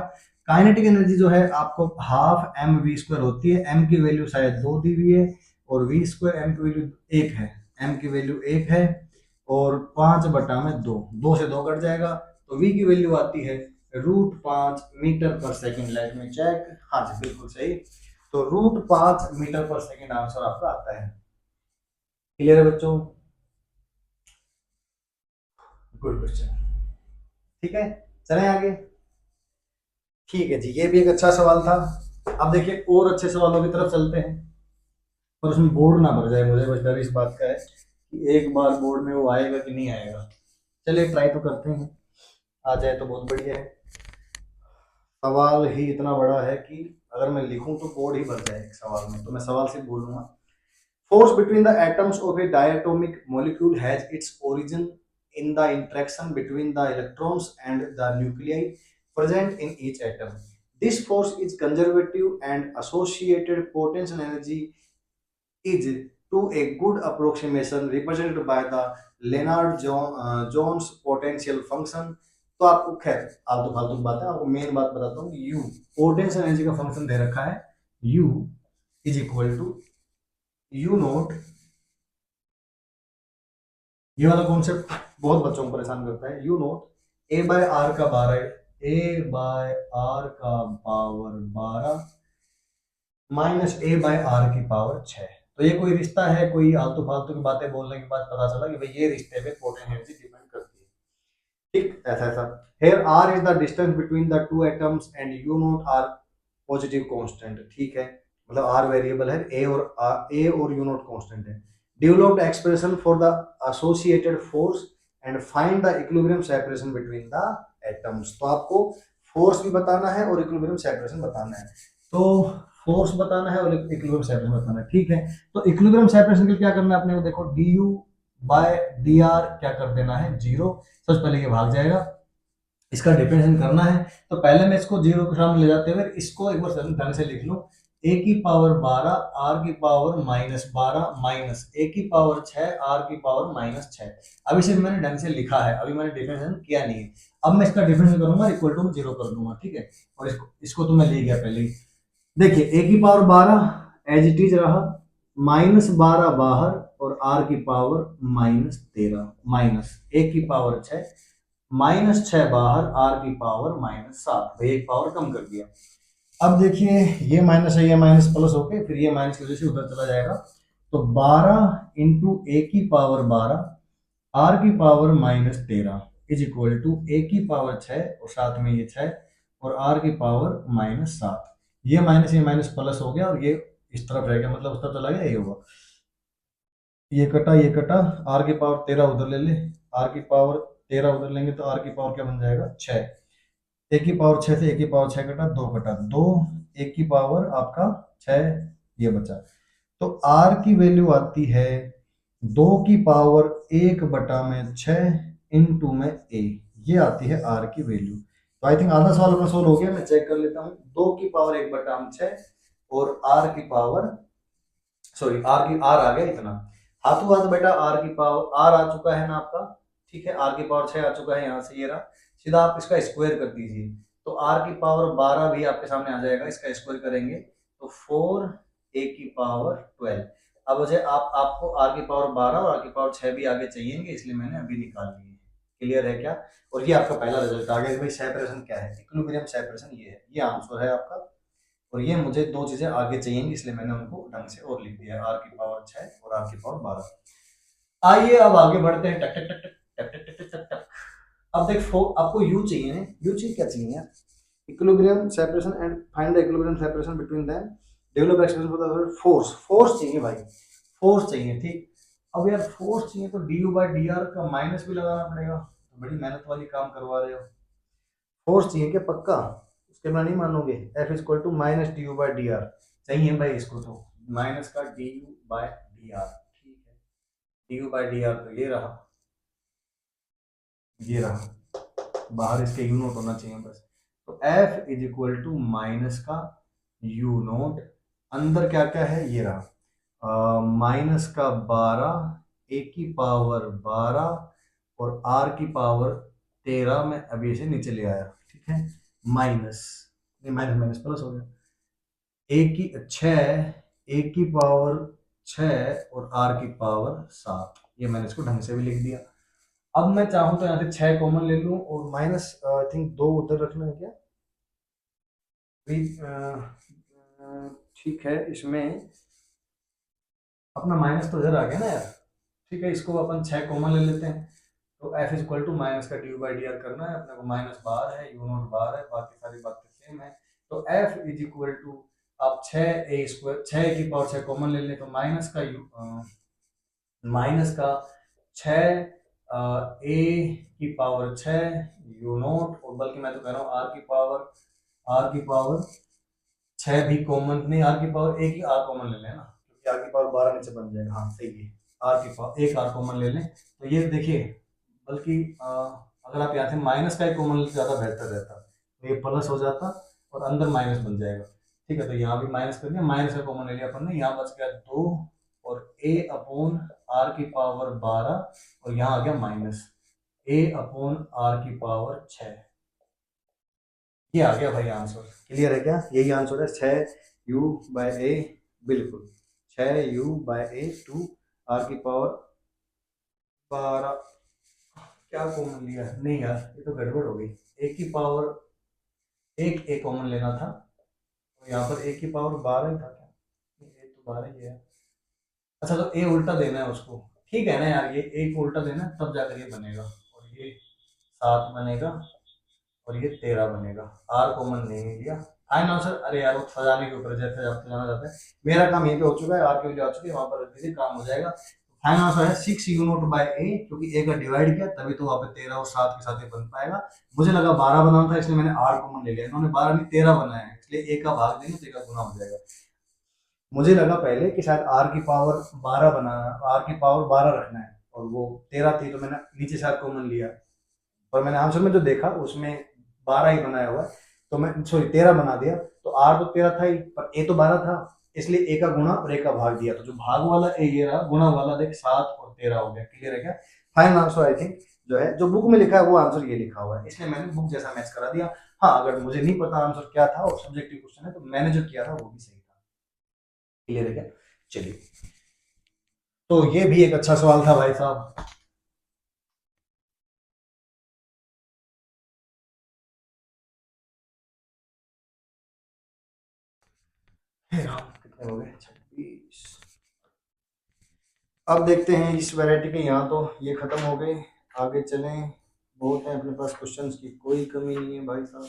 काइनेटिक एनर्जी जो है आपको हाफ एम वी स्क्वायर होती है, एम की वैल्यू शायद 2 दी हुई है, और वी स्क्वायर एम की वैल्यू 1 है, एम की वैल्यू 1 है, और 5 बटा में 2, 2 से 2 कट जाएगा, तो वी की वैल्यू आती है √5 मीटर पर सेकेंड। लेट में चेक, हाँ जी बिल्कुल सही, तो √5 मीटर पर सेकेंड आंसर आपका आता है। क्लियर है बच्चों? गुड क्वेश्चन, ठीक है, चलें आगे। ठीक है जी, ये भी एक अच्छा सवाल था। अब देखिए और अच्छे सवालों की तरफ चलते हैं, पर उसमें बोर्ड ना भर जाए, मुझे बस डर इस बात का है कि एक बार बोर्ड में वो आएगा कि नहीं आएगा। चलिए ट्राई तो करते हैं, आ जाए तो बहुत बढ़िया है। सवाल ही इतना बड़ा है कि अगर मैं लिखूं तो बोर्ड ही भर जाए एक सवाल में, तो मैं सवाल से बोलूंगा। Force between the atoms of a diatomic molecule has its origin in the interaction between the electrons and the nuclei. present in each atom. This force is conservative and associated potential energy is to a good approximation represented by the Lennard Jones potential function. तो आपको खैर आलतू फालतू बात है, आपको मेन बात बताता हूँ। U पोटेंशियल एनर्जी का फंक्शन दे रखा है, U is equal to U nought. ये वाला कॉन्सेप्ट बहुत बच्चों को परेशान करता है। U nought A by R का 12, ए बाय आर का power 12 minus A by R की पावर 6। तो ये कोई रिश्ता है, कोई आलतू फालतू की बातें बोलने के बाद पता चला कि भाई ये रिश्ते पे पोटेंशियल एनर्जी डिपेंड करती है। ठीक, ऐसा ऐसा। Here r is the distance between the two atoms and u naught are positive constant। ठीक है, मतलब r वेरिएबल है, a और u naught constant है। Develop the expression for the associated force and find the equilibrium separation between the atoms। तो आपको फोर्स भी बताना है और इक्विलिब्रियम सेपरेशन बताना है। तो फोर्स बताना है और इक्विलिब्रियम सेपरेशन बताना है। ठीक है, तो इक्विलिब्रियम सेपरेशन के लिए क्या करना है अपने को, देखो du बाय dr क्या कर देना है, 0। सबसे पहले ये भाग जाएगा, इसका डिफरेंशिएशन करना है। तो पहले मैं इसको 0 के सामने ले जाते हुए इसको एक बार ढंग से लिख लूं, a की पावर 12 r की पावर -12 माइनस a की पावर 6 r की पावर -6। अभी सिर्फ मैंने ढंग से लिखा है, अभी मैंने डिफरेंशिएशन किया नहीं है। अब मैं इसका डिफरेंशिएशन करूंगा, इक्वल टू 0 कर दूंगा। ठीक है, और इसको तो मैं ले गया पहले ही। देखिए a की पावर 12 एज इट इज रहा, -12 बाहर और r की पावर -13 माइनस a की पावर 6 -6 बाहर, r की पावर -7। भाई एक पावर कम कर दिया। अब देखिए ये माइनस है, ये माइनस प्लस होके फिर ये माइनस की वजह से उधर चला जाएगा। तो 12 इंटू ए की पावर 12 r की power -13 is equal to a की पावर 6 और साथ में ये 6 और r की पावर -7। ये माइनस प्लस हो गया और ये इस तरफ रह गया, मतलब उस तरफ चला गया, ये होगा। ये कटा, r की पावर 13 उधर ले ले, r की पावर 13 उधर लेंगे तो r की पावर क्या बन जाएगा, 6। एक की पावर 6 से एक की पावर 6 कटा, 2 कटा 2, एक की पावर आपका 6, ये बचा। तो r की वैल्यू आती है 2 की पावर 1/6 इंटू में a, ये आती है r की वैल्यू। तो आई थिंक आधा सवाल अपना सोल्व हो गया। मैं चेक कर लेता हूँ, 2 की पावर 1/6 और r की पावर सॉरी r आ गया इतना। हाथों हाथ बेटा r की पावर r आ चुका है ना आपका। ठीक है, r की पावर 6 आ चुका है, यहाँ से ये रहा, सीधा आप इसका स्क्वायर कर दीजिए तो r की पावर 12 भी आपके सामने आ जाएगा। इसका स्क्वायर करेंगे तो 4a की पावर 12। अब मुझे आपको r की पावर 12 और r की पावर 6 भी आगे चाहिए, इसलिए मैंने अभी निकाल लिए। क्लियर है क्या? और ये आपका पहला रिजल्ट आ गया कि भाई सेपरेशन क्या है, इक्विलिब्रियम सेपरेशन ये है, ये आंसर है आपका। और ये मुझे दो चीजें आगे चाहिए, इसलिए मैंने उनको ढंग से और लिख दिया, r की पावर 6 और r की पावर 12। आइए अब आगे बढ़ते हैं, टक टक टक टक टक टक टक टक। अब देख आपको u चाहिए ना, u चाहिए क्या चाहिए यार, equilibrium separation and find the equilibrium separation between them, develop expression for the force चाहिए भाई, फोर्स चाहिए। ठीक, अब यार फोर्स चाहिए तो du बाय dr का माइनस भी लगाना पड़ेगा, तो बड़ी मेहनत वाली काम करवा रहे हो। फोर्स चाहिए क्या पक्का? उसके मैं नहीं मानोगे, F is equal to minus D U by D R चाहिए भाई इसको, तो माइनस का D U by D R. ठीक है, D U by D R तो ये रहा, ये रहा, बाहर इसके यू नोट होना चाहिए बस। तो F is equal to minus का यू नोट, अंदर क्या क्या है ये रहा, माइनस का 12 ए की पावर 12 और आर की पावर 13 में अभी इसे नीचे ले आया। ठीक है, माइनस माइनस प्लस हो गया, ए की 6 ए की पावर 6 और आर की पावर 7, ये मैंने इसको ढंग से भी लिख दिया। अब मैं चाहूं तो यहाँ से 6 कॉमन ले लूं और माइनस आई थिंक 2 उधर रखना है क्या, ठीक है, इसमें अपना माइनस तो इधर आ गया ना यार। ठीक है, इसको अपन 6 कॉमन ले लेते हैं, तो F is equal to minus का डी बाई डी आर करना है अपने को, माइनस बाहर है, यू नोट बाहर है, बाकी सारी बातें सेम है। तो F इज इक्वल टू आप 6a स्क्वायर, 6 की पावर 6 कॉमन ले लें तो माइनस का माइनस का 6 a की पावर 6 यू नोट, और बल्कि मैं तो कह रहा हूँ r की पावर 6 भी कॉमन नहीं, r की पावर एक ही r कॉमन ले लें ना, क्योंकि r की पावर 12 नीचे बन जाएगा। हाँ सही है, r की पावर एक r कॉमन ले लें तो ये देखिए, बल्कि अगर आप यहाँ से माइनस का एक कॉमन लेते ज़्यादा बेहतर रहता, ये प्लस हो जाता और अंदर माइनस बन जाएगा। ठीक है, तो यहाँ भी माइनस कर दिया, माइनस का कॉमन ले लिया अपन ने, यहाँ बच गया 2 और a अपॉन आर की पावर 12 और यहाँ आ गया माइनस a अपॉन आर की पावर 6। ये आ गया भाई आंसर। क्लियर है क्या? यही आंसर है 6u/a। बिल्कुल 6u/a 2 आर की पावर 12। क्या कॉमन लिया? नहीं यार, ये तो गड़बड़ हो गई। एक की पावर एक ए कॉमन लेना था, तो यहाँ पर एक की पावर 12 ही था क्या? ए तो 12 ही है। अच्छा, तो ए उल्टा देना है उसको। ठीक है ना यार, ये ए को उल्टा देना है तब जाकर ये बनेगा, और ये 7 बनेगा और ये 13 बनेगा। आर कॉमन नहीं लिया। Fine answer. अरे यार, वो फजाने के ऊपर जैसे आपको जाना जाता है, मेरा काम यहीं पे हो चुका है, आर की वैल्यू आ चुकी है, वहां पर रख दीजिए, काम हो जाएगा। फाइन आंसर है 6u0/a, क्योंकि ए का डिवाइड किया तभी तो वहां पे 13 और 7 के साथ ही बन पाएगा। मुझे लगा 12 बनाना था, इसलिए मैंने आर कॉमन ले लिया। इन्होंने 12 नहीं 13 बनाया है, इसलिए ए का भाग देंगे तो ए का गुना हो जाएगा। मुझे लगा पहले कि शायद आर की पावर 12 बनाना, आर की पावर 12 रखना है, और वो 13 थी तो मैंने नीचे से आर कॉमन लिया, और मैंने आंसर में जो देखा उसमें 12 ही बनाया हुआ है, तो मैं सॉरी 13 बना दिया। तो आर तो 13 था ही, पर ए तो 12 था, इसलिए ए का गुणा और ए का भाग दिया, तो जो भाग वाला ए ये रहा, गुणा वाला देख 7 और 13 हो गया। क्लियर है क्या? फाइनल आंसर आई थिंक जो है, जो बुक में लिखा है वो आंसर ये लिखा हुआ है, इसलिए मैंने बुक जैसा मैच करा दिया। हाँ, अगर मुझे नहीं पता आंसर क्या था और सब्जेक्टिव क्वेश्चन है, तो मैंने जो किया था वो भी सही था। क्लियर है क्या? चलिए, तो ये भी एक अच्छा सवाल था भाई साहब। हे राम, कितने हो गए? 26। अब देखते हैं इस वैरायटी के, यहाँ तो ये खत्म हो गए, आगे चलें। बहुत है अपने पास, क्वेश्चंस की कोई कमी नहीं है भाई साहब।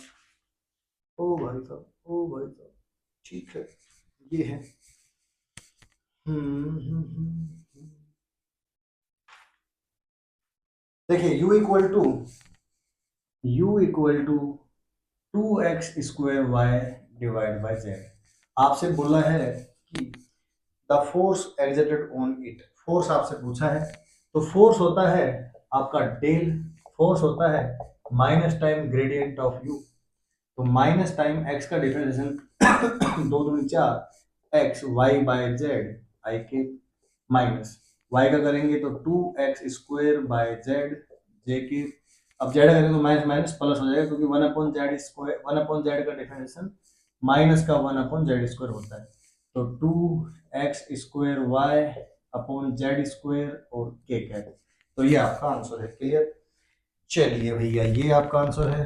ओ भाई साहब, ओ भाई साहब। ठीक है, ये है। देखिए u equal to 2x² y divide by z। आपसे बोला है कि the force exerted on it, force आपसे पूछा है, तो फोर्स होता है आपका डेल, फोर्स होता है minus time gradient of U. तो माइनस टाइम एक्स का डिफरेंशियल 2 दूनी 4 X Y by Z I के, माइनस वाई का करेंगे तो 2x² बाय जेड जे की। अब जेड करेंगे तो माइनस माइनस प्लस हो जाएगा, क्योंकि 1/z² 1/z का डिफरेंशियल माइनस का 1/z² होता है। तो 2x² अपॉन z² और k कैप। तो ये आपका आंसर है। क्लियर? चलिए भैया, ये आपका आंसर है।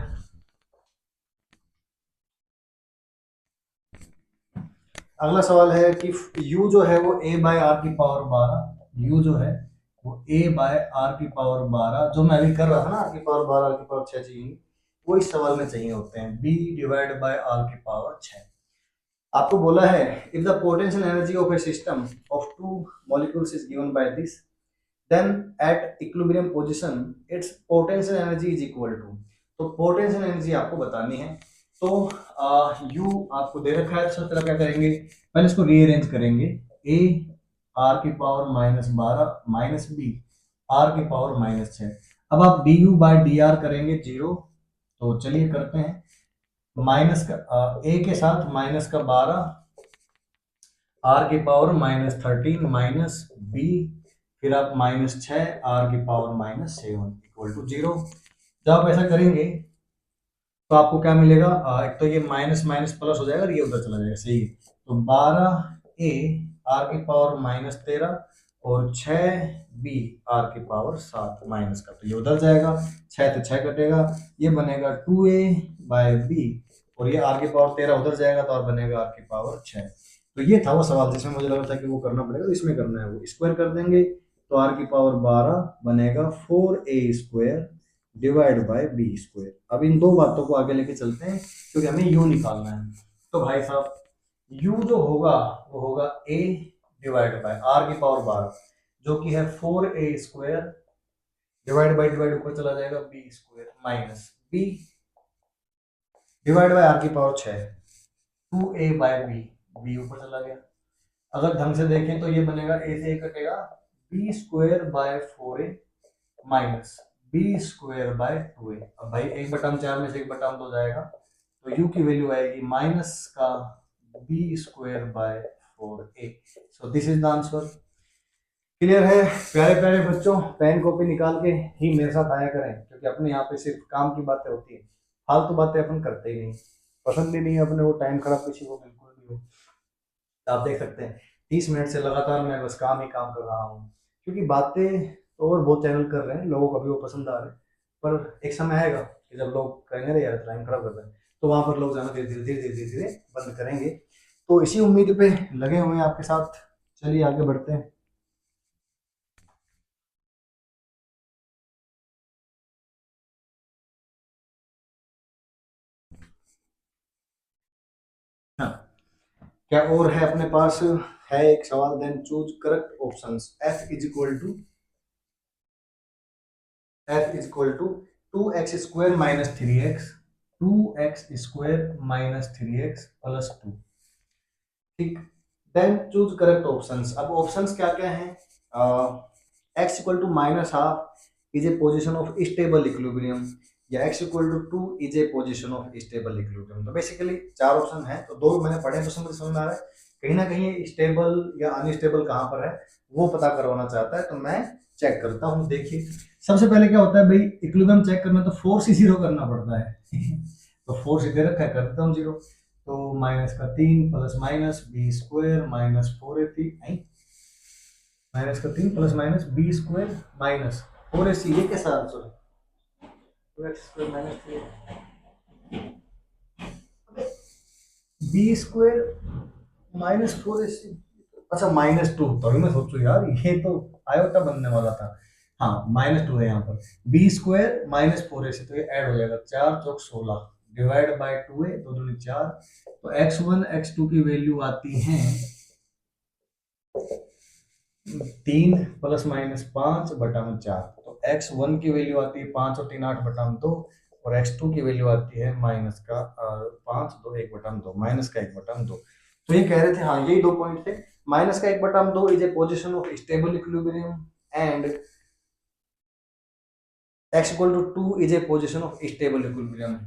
अगला सवाल है कि u जो है वो a/r⁻12, u जो है वो a/r⁻12, जो मैं अभी कर रहा था ना, r⁻12 r⁻6 चाहिए, वो इस सवाल में चाहिए होते हैं, b डिवाइड बाय r⁻6। आपको बोला है if the potential energy of a system of two molecules is given by this, then at equilibrium position its potential energy is equal to. तो पोटेंशियल एनर्जी आपको बतानी है, तो यू आपको दे रखा है, तो क्या करेंगे, पहले इसको रीअरेंज करेंगे। ए r⁻12 माइनस बी r⁻6। अब आप du/dr करेंगे 0, तो चलिए करते हैं। माइनस का ए के साथ माइनस का 12 r⁻13 माइनस बी, फिर आप -6 r⁻7 इक्वल टू 0। जब आप ऐसा करेंगे तो आपको क्या मिलेगा, एक तो ये माइनस माइनस प्लस हो जाएगा और ये उधर चला जाएगा, सही है। तो 12a r⁻13 और 6b r⁻7 माइनस का, तो ये उधर जाएगा, 6 तो 6 कटेगा, ये बनेगा 2a/b, और ये r⁻13 उधर जाएगा तो और बनेगा r⁻6। तो ये था वो सवाल जिसमें मुझे लगा था कि वो करना पड़ेगा, तो इसमें करना है, वो स्क्वायर कर देंगे तो r⁻12 बनेगा 4a² डिवाइड बाय b²। अब इन दो बातों को आगे लेके चलते हैं, क्योंकि हमें u निकालना है। तो भाई साहब, u जो होगा वो होगा a डिवाइड बाय r⁻12, जो कि है 4a² डिवाइड बाय डिवाइड ऊपर चला जाएगा b² minus b divide by r⁻6 2a/b, b ऊपर चला गया। अगर ढंग से देखें तो ये बनेगा a से a कटेगा b²/4a minus b² bye 2a। अब भाई 1/4 में से 1/2 जाएगा, तो u की वैल्यू आएगी माइनस का B square by 4a। So this is the answer. Clear है प्यारे प्यारे बच्चों? पेन कॉपी निकाल के ही मेरे साथ आया करें, क्योंकि अपने यहाँ पे सिर्फ काम की बातें होती है, फालतू बातें अपन करते ही नहीं, पसंद ही नहीं है अपने वो टाइम खराब किसी को बिल्कुल भी हो। आप देख सकते हैं 30 मिनट से लगातार मैं बस काम ही काम कर रहा हूँ, क्योंकि बातें तो और बहुत चैनल कर रहे हैं, लोगों को अभी वो पसंद आ रहे हैं, पर एक समय आएगा कि जब लोग कहेंगे अरे यार टाइम खराब कर रहे हैं, तो वहां पर लोग जाना धीरे धीरे धीरे धीरे धीरे धीरे बंद करेंगे। तो इसी उम्मीद पे लगे हुए हैं आपके साथ। चलिए आगे बढ़ते हैं। हाँ, क्या और है अपने पास? है एक सवाल, then choose correct options. f is equal to 2x² minus 3x, 2x² minus 3x plus 2। ठीक, देन चूज करेक्ट ऑप्शंस। अब ऑप्शंस क्या क्या हैं? x equal to minus half is a position of stable equilibrium, या x equal to 2 is a position of stable equilibrium. तो बेसिकली चार ऑप्शन है, तो दो मैंने पढ़े तो समझ में आ रहा है, कहीं ना कहीं स्टेबल या अनस्टेबल कहाँ पर है वो पता करवाना चाहता है, तो मैं चेक करता हूँ। देखिए सबसे पहले क्या होता है भाई, इक्विलिब्रियम चेक करना तो फोर्स ही जीरो करना पड़ता है तो फोर्स इधर रखा है, कर देता हूँ जीरो। तो माइनस का 3 plus minus B square minus 4ac, minus का 3 plus minus B square minus 4ac, ये कैसा आंसर है? 2x² minus 3 B square minus 4ac, अच्छा माइनस 2, तभी मैं सोचू यार ये तो आयोटा बनने वाला था। हाँ -2 है यहाँ पर। बी स्क्वायर माइनस 4ac, तो ये ऐड हो जाएगा, 4 चौक 16 डिवाइड बाय 2 है, 2 दूनी 4। तो x1 x2 की वैल्यू आती है 3 प्लस माइनस 5 बटा में 4। तो x1 की वैल्यू आती है 5 और 3 8 बटा में 2, और x2 की वैल्यू आती है माइनस का 5 2 1 बटा में 2, माइनस का 1 बटा में 2। तो ये कह रहे थे, हाँ यही दो पॉइंट थे। माइनस का 1 बटा में 2 is a position of stable equilibrium, and x equal to 2 is a position of stable equilibrium.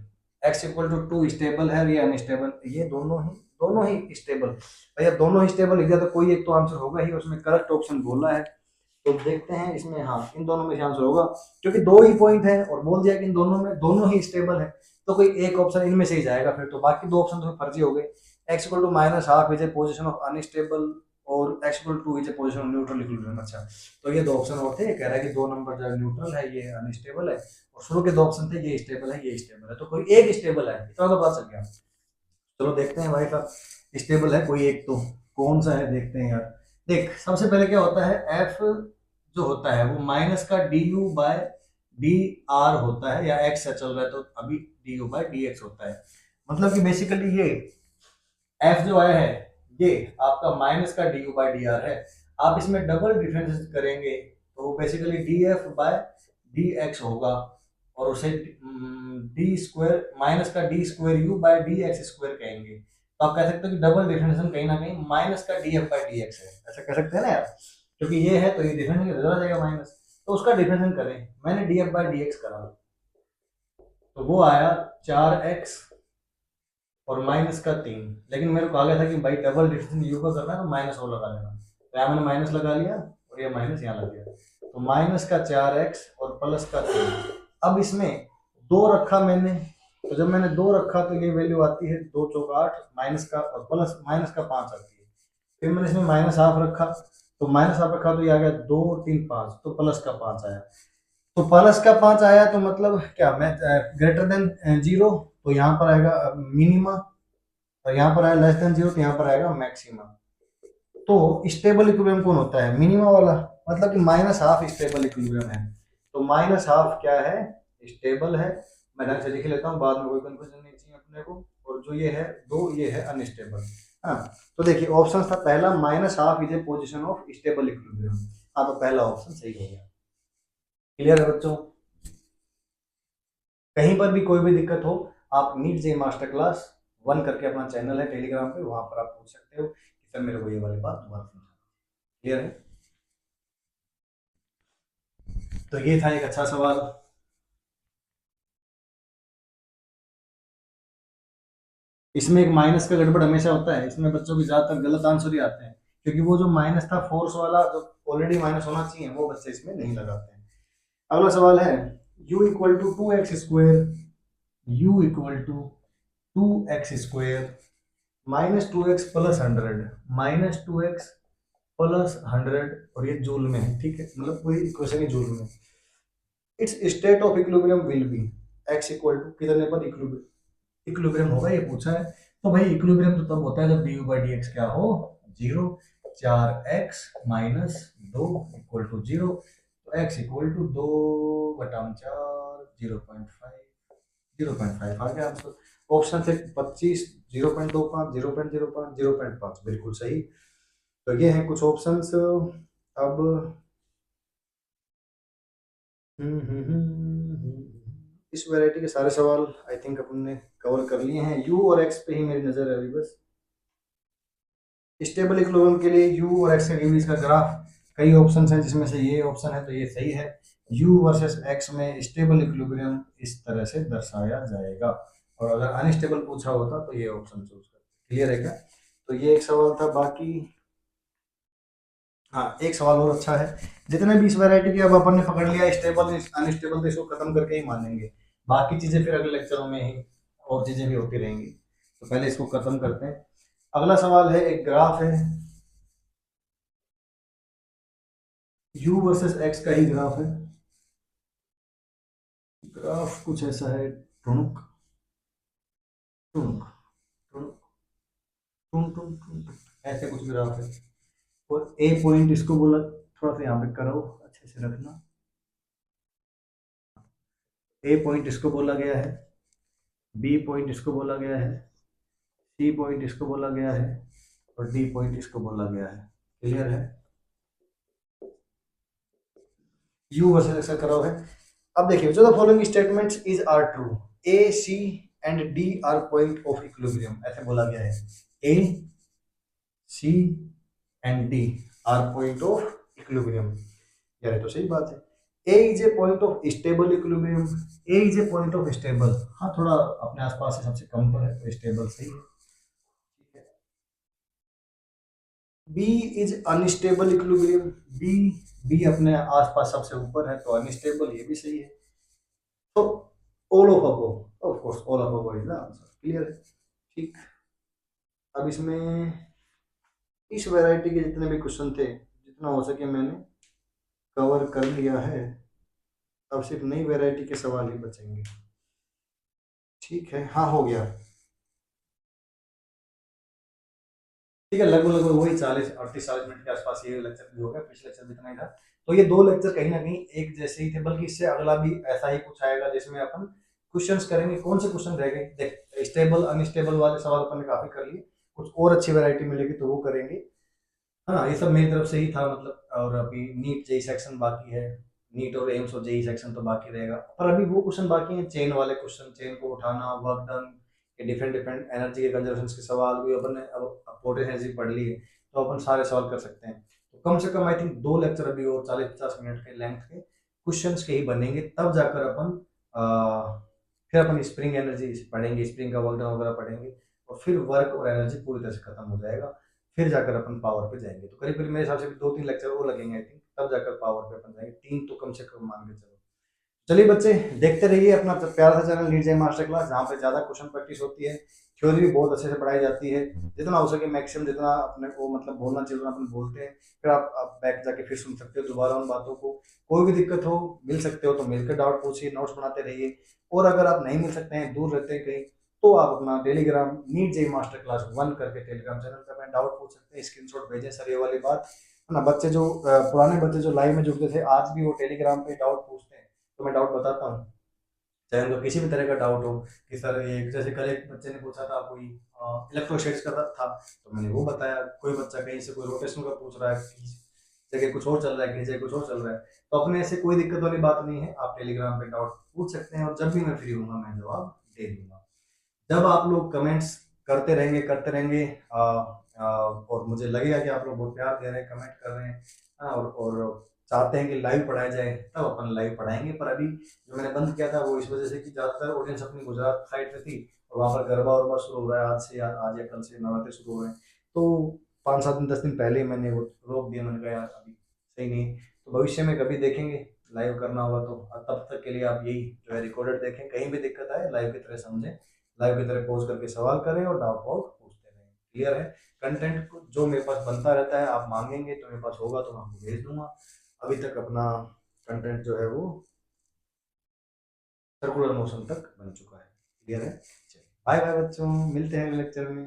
x equal to 2 stable है या अनस्टेबल? ये दोनों ही स्टेबल। भैया दोनों ही स्टेबल है तो कोई एक तो आंसर होगा ही, उसमें करेक्ट ऑप्शन बोला है। तो देखते हैं इसमें, हाँ इन दोनों में से आंसर होगा, क्योंकि दो ही पॉइंट है और बोल दिया कि इन दोनों में दोनों ही स्टेबल है, तो कोई एक ऑप्शन इनमें से ही जाएगा, फिर तो बाकी दो ऑप्शन तो फर्जी हो गए। x equal to minus half is a position of unstable, और x equal to is a position of neutral equilibrium. अच्छा, तो ये दो ऑप्शन और थे, कह रहा है कि 2 नंबर जो न्यूट्रल है ये अनस्टेबल है, और शुरू के दो ऑप्शन थे ये स्टेबल है ये स्टेबल है, तो कोई एक स्टेबल है, इतना तो पता चल गया। चलो देखते हैं भाई साहब, स्टेबल है कोई एक तो, कौन सा है देखते हैं यार। देख सबसे पहले क्या होता है, एफ जो होता है वो माइनस का D U by D R होता है, या एक्स से चल रहा है तो अभी D U by D X होता है। मतलब कि बेसिकली ये एफ जो आया है ये आपका माइनस का D U by D R है। आप इसमें डबल डिफरेंस करेंगे तो basically D F by D X होगा, और उसे डी स्क्वायर माइनस का D square U by D X square कहेंगे। तो आप कह सकते हो कि डबल डिफरेंशिएशन कहीं ना कहीं माइनस का D F by D X है, ऐसा कह सकते हैं ना यार, क्योंकि ये है तो ये डिफरेंशिएशन किधर आ जाएगा माइनस, तो उसका डिफरेंशिएशन करें। मैंने d F by D x करा तो वो आया 4x और माइनस का 3, लेकिन मेरे को कहा गया था कि भाई डबल डिफरेंशिएशन यू का करना है तो माइनस और लगा लेना, तो यहाँ मैंने माइनस लगा लिया और ये माइनस यहाँ लग गया, तो माइनस का 4x और प्लस का 3। अब इसमें 2 रखा मैंने, तो जब मैंने 2 रखा तो ये वैल्यू आती है 2 चौक 8 माइनस का, और प्लस माइनस का 5 आती है। फिर मैंने इसमें माइनस हाफ रखा, तो माइनस हाफ रखा तो ये आ गया 2 3 5, तो प्लस का 5 आया। तो प्लस का 5 आया तो मतलब क्या, मैं ग्रेटर देन 0, तो यहाँ पर आएगा मिनिमा, और यहाँ पर आया लेस देन 0, तो यहाँ पर आएगा मैक्सिमा। तो स्टेबल इक्विलिब्रियम कौन होता है? मिनिमा वाला, मतलब कि माइनस हाफ स्टेबल इक्विलिब्रियम है। तो माइनस हाफ क्या है? स्टेबल है। मैं ढंग से लिख लेता हूँ, बाद में कोई कंफ्यूजन नहीं चाहिए अपने को। और जो ये है 2, ये है अनस्टेबल। हाँ, तो देखिए ऑप्शन था पहला, minus half is a position of stable equilibrium. हाँ, तो पहला ऑप्शन सही हो गया। क्लियर है बच्चों? कहीं पर भी कोई भी दिक्कत हो, आप नीट जे मास्टर क्लास 1 करके अपना चैनल है टेलीग्राम पे, वहां पर आप पूछ सकते हो कि सर मेरे को ये वाली बात दोबारा समझाओ। क्लियर है? तो ये था एक अच्छा सवाल। इसमें एक माइनस का गड़बड़ हमेशा होता है, इसमें बच्चों की ज्यादातर गलत आंसर ही आते हैं, क्योंकि वो जो माइनस था फोर्स वाला जो ऑलरेडी माइनस होना चाहिए वो बच्चे इसमें नहीं लगाते हैं। अगला सवाल है u equal to two x square, u equal to two x square minus two x plus hundred, minus two x plus hundred, और ये जूल में है, ठीक है, मतलब पूरी इक्वेशन ही जूल में। It's state of equilibrium will be x equal to कितने पर इक्विलिब्रियम होगा ये पूछा है। तो भाई इक्विलिब्रियम तो तब होता है जब du बाई डी एक्स क्या हो, जीरो। 4x माइनस दो इक्वल टू जीरो, तो x इक्वल टू दो बटा चार, 0.5 आ गया आंसर। ऑप्शन थे 25, 0.25, 0.05, 0.5, बिल्कुल सही। तो ये हैं कुछ ऑप्शंस। अब इस वैरायटी के सारे सवाल आई थिंक अपन ने कवर कर लिए हैं। यू और एक्स पे ही मेरी नजर है अभी बस। स्टेबल इक्विलिब्रियम के लिए यू और एक्स के बीच का ग्राफ, कई ऑप्शंस हैं जिसमें से ये ऑप्शन है, तो ये सही है। यू वर्सेस एक्स में स्टेबल इक्विलिब्रियम इस तरह से दर्शाया जाएगा, और अगर अनस्टेबल पूछा होता तो ये ऑप्शन चूज कर। क्लियर है क्या? तो ये एक सवाल था। बाकी हाँ, एक सवाल और अच्छा है। जितने भी इस वैरायटी की अब अपन ने पकड़ लिया स्टेबल अनस्टेबल, तो इसको खत्म करके ही मानेंगे। बाकी चीजें फिर अगले लेक्चरों में ही और चीजें भी होती रहेंगी, तो पहले इसको खत्म करते हैं। अगला सवाल है, एक ग्राफ है, u वर्सेस x का ही ग्राफ है। ग्राफ कुछ ऐसा है, टुणुक टुणुक टुणुक टुन टुन टुन टुन, ऐसे कुछ ग्राफ है। और ए पॉइंट इसको बोला, थोड़ा सा यहाँ पे करो, अच्छे से रखना। ए पॉइंट इसको बोला गया है, बी पॉइंट इसको बोला गया है, सी पॉइंट इसको बोला गया है, और डी पॉइंट इसको बोला गया है। क्लियर है? यू वर्सेस एक्स का कराव है। अब देखिए, जो the following statements is are true, A C and D are point of equilibrium, ऐसे बोला गया है। A C and D are point of equilibrium, यार ये तो सही बात है। A is a point of stable equilibrium, A is a point of stable, हाँ थोड़ा अपने आसपास से सबसे कम पर है तो स्टेबल सही है। B is unstable equilibrium, B B अपने आसपास सबसे ऊपर है तो अनस्टेबल, ये भी सही है। तो all of above, of course all of above is the answer. Clear है? ठीक। अब इसमें इस वैरायटी के जितने भी क्वेश्चन थे, जितना हो सके मैंने कवर कर लिया है। अब सिर्फ नई वैरायटी के सवाल ही बचेंगे। ठीक है, हाँ हो गया। ठीक है, लगभग लगभग वही 40-38 मिनट के आसपास ये लेक्चर भी हो गया, पिछले लेक्चर भी इतना ही था। तो ये दो लेक्चर कहीं ना कहीं एक जैसे ही थे, बल्कि इससे अगला भी ऐसा ही कुछ आएगा जिसमें अपन क्वेश्चंस करेंगे। कौन से क्वेश्चन रह गए देख, स्टेबल अनस्टेबल वाले सवाल अपन ने काफी कर लिए, कुछ और अच्छी वैरायटी मिलेगी तो वो करेंगे। हाँ, ये सब मेरी तरफ से ही था मतलब। और अभी नीट जेई सेक्शन बाकी है, नीट और एम्स और जेई सेक्शन तो बाकी रहेगा, पर अभी वो क्वेश्चन बाकी हैं, चेन वाले क्वेश्चन, चेन को उठाना, वर्क डन, ये डिफरेंट डिफरेंट एनर्जी के कंजर्वेशन के सवाल भी अपन ने अब पोर्टेज एनर्जी पढ़ ली है, तो अपन सारे सवाल कर सकते हैं। तो कम से कम आई थिंक दो लेक्चर अभी और 40-50 मिनट के लेंथ के क्वेश्चंस के ही बनेंगे, तब जाकर अपन फिर अपन स्प्रिंग एनर्जी पढ़ेंगे, स्प्रिंग का वर्क डन वगैरह पढ़ेंगे, और फिर वर्क और एनर्जी पूरी तरह से खत्म हो जाएगा। फिर जाकर अपन पावर पे जाएंगे, तो करीब करीब मेरे हिसाब से 2-3 लेक्चर और लगेंगे आई थिंक, तब जाकर पावर पे अपन जाएंगे, 3 तो कम से कम मान के चलो। चलिए बच्चे, देखते रहिए अपना प्यारा सा चैनल नीट जे मास्टर क्लास, जहाँ पे ज्यादा क्वेश्चन प्रैक्टिस होती है, थ्योरी भी बहुत अच्छे से पढ़ाई जाती है। जितना हो सके मैक्सिमम, जितना अपने को मतलब बोलना चाहिए उतना अपन बोलते हैं। फिर आप बैक जाके फिर सुन सकते हो दोबारा उन बातों को। कोई भी दिक्कत हो, मिल सकते हो तो मिलकर डाउट पूछिए, नोट्स बनाते रहिए। और अगर आप नहीं मिल सकते हैं, दूर रहते हैं कहीं, तो आप अपना टेलीग्राम नीट जे मास्टर क्लास 1 करके टेलीग्राम चैनल पर अपना डाउट पूछ सकते हैं, स्क्रीनशॉट भेजें सर ये वाली बात है ना। बच्चे जो पुराने बच्चे जो लाइव में जुड़ते थे, आज भी वो टेलीग्राम पे डाउट पूछते हैं, तो मैं डाउट बताता हूँ। चाहे उनको किसी भी तरह का डाउट हो कि सर ये, जैसे कल एक बच्चे ने पूछा था कोई इलेक्ट्रोशेड्स का था, तो मैंने वो बताया। कोई बच्चा कहीं से कोई रोटेशन का पूछ रहा है, किसी जगह कुछ और चल रहा है, किसी जगह कुछ और चल रहा है, तो अपने ऐसे कोई दिक्कत वाली बात नहीं है, आप टेलीग्राम पे डाउट पूछ सकते हैं, और जब भी मैं फ्री होऊंगा मैं जवाब दे दूंगा। जब आप लोग कमेंट्स करते रहेंगे और मुझे लगेगा कि आप लोग बहुत प्यार दे रहे हैं, कमेंट कर रहे हैं, और चाहते हैं कि लाइव पढ़ाया जाए, तब अपन लाइव पढ़ाएंगे। पर अभी जो मैंने बंद किया था वो इस वजह से कि ज़्यादातर ऑडियंस अपनी गुजरात साइड से थी, और वहाँ पर गरबा वरबा शुरू हो रहा है आज से, या आज या कल से नवरात्रि शुरू हो रहे हैं। तो 5-7 दिन 10 दिन पहले ही मैंने वो रोक दिया, मैंने कहा यार अभी सही नहीं। तो भविष्य में कभी देखेंगे, लाइव करना होगा तो तब तक के लिए आप यही जो है रिकॉर्डेड देखें, कहीं भी दिक्कत आए लाइव की तरह समझें, लाइव की तरह पोज करके सवाल करें और डाउट वाउट पूछते रहें। क्लियर है? कंटेंट जो मेरे पास बनता रहता है, आप मांगेंगे तो मेरे पास होगा तो मैं आपको भेज दूंगा। अभी तक अपना कंटेंट जो है वो सर्कुलर मोशन तक बन चुका है। क्लियर है? चलिए बाय बाय बच्चों, मिलते हैं अगले लेक्चर में।